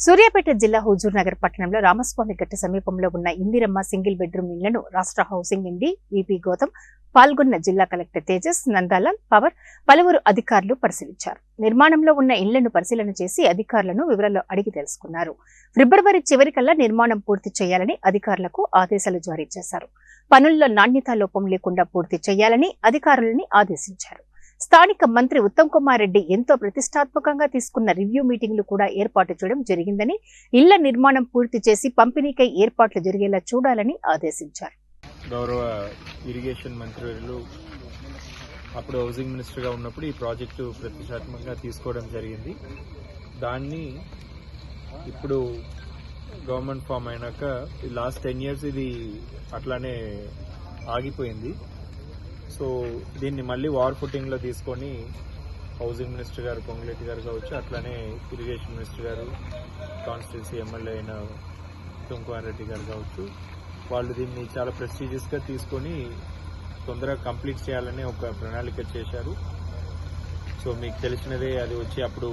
సూర్యాపేట జిల్లా హుజూర్ నగర్ పట్టణంలో రామస్వామి గట్ట సమీపంలో ఉన్న ఇందిరమ్మ సింగిల్ బెడ్రూమ్ ఇళ్లను రాష్ట్ర హౌసింగ్ ఎండీ విపి గౌతమ్ పాల్గొన్న జిల్లా కలెక్టర్ తేజస్ నందాలాల్ పవర్ పలువురు అధికారులు పరిశీలించారు. నిర్మాణంలో ఉన్న ఇళ్లను పరిశీలన చేసి అధికారులను వివరాలు అడిగి తెలుసుకున్నారు. ఫిబ్రవరి చివరికల్లా నిర్మాణం పూర్తి చేయాలని అధికారులకు ఆదేశాలు జారీ చేశారు. పనుల్లో నాణ్యతా లోపం లేకుండా పూర్తి చేయాలని అధికారులని ఆదేశించారు. స్థానిక మంత్రి ఉత్తమ్ కుమార్ రెడ్డి ఎంతో ప్రతిష్టాత్మకంగా తీసుకున్న రివ్యూ మీటింగ్లు కూడా ఏర్పాటు చేయడం జరిగిందని, ఇళ్ల నిర్మాణం పూర్తి చేసి పంపిణీకై ఏర్పాట్లు జరిగేలా చూడాలని ఆదేశించారు. గౌరవ ఇరిగేషన్ మంత్రులు అప్పుడు హౌసింగ్ మినిస్టర్గా ఉన్నప్పుడు ఈ ప్రాజెక్టు ప్రతిష్టాత్మకంగా తీసుకోవడం జరిగింది. దాన్ని ఇప్పుడు గవర్నమెంట్ ఫామ్ అయినాక లాస్ట్ 10 years ఇది అట్లానే ఆగిపోయింది. సో దీన్ని మళ్ళీ వార్ ఫుటింగ్లో తీసుకొని హౌసింగ్ మినిస్టర్ గారు పొంగులేటి గారు కావచ్చు, అట్లానే ఇరిగేషన్ మినిస్టర్ గారు, కాన్స్టిట్యున్సీ ఎమ్మెల్యే అయిన ఉత్తమ్ కుమార్ రెడ్డి గారు కావచ్చు, వాళ్ళు దీన్ని చాలా ప్రెస్టీజియస్గా తీసుకొని తొందరగా కంప్లీట్ చేయాలని ఒక ప్రణాళిక చేశారు. సో మీకు తెలిసినదే, అది వచ్చి అప్పుడు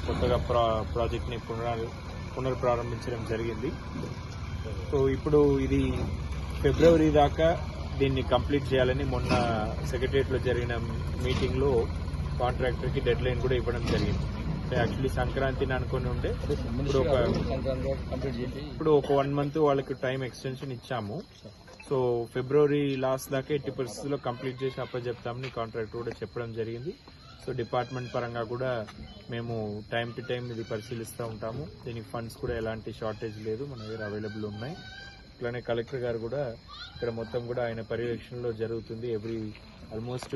కొత్తగా ప్రాజెక్ట్ని పునర్ప్రారంభించడం జరిగింది. సో ఇప్పుడు ఇది ఫిబ్రవరి దాకా దీన్ని కంప్లీట్ చేయాలని మొన్న సెక్రటరియట్లో జరిగిన మీటింగ్లో కాంట్రాక్టర్కి డెడ్ లైన్ కూడా ఇవ్వడం జరిగింది. యాక్చువల్లీ సంక్రాంతిని అనుకుని ఉంటే ఇప్పుడు ఒక 1 month వాళ్ళకి టైం ఎక్స్టెన్షన్ ఇచ్చాము. సో ఫిబ్రవరి లాస్ట్ దాకా 80% కంప్లీట్ చేసి అప్పచెప్తామని కాంట్రాక్టర్ కూడా చెప్పడం జరిగింది. సో డిపార్ట్మెంట్ పరంగా కూడా మేము టైం టు టైం ఇది పరిశీలిస్తూ ఉంటాము. దీనికి ఫండ్స్ కూడా ఎలాంటి షార్టేజ్ లేదు, మన దగ్గర అవైలబుల్ ఉన్నాయి. అట్లానే కలెక్టర్ గారు కూడా ఇక్కడ మొత్తం కూడా ఆయన పర్యవేక్షణలో జరుగుతుంది. ఆల్మోస్ట్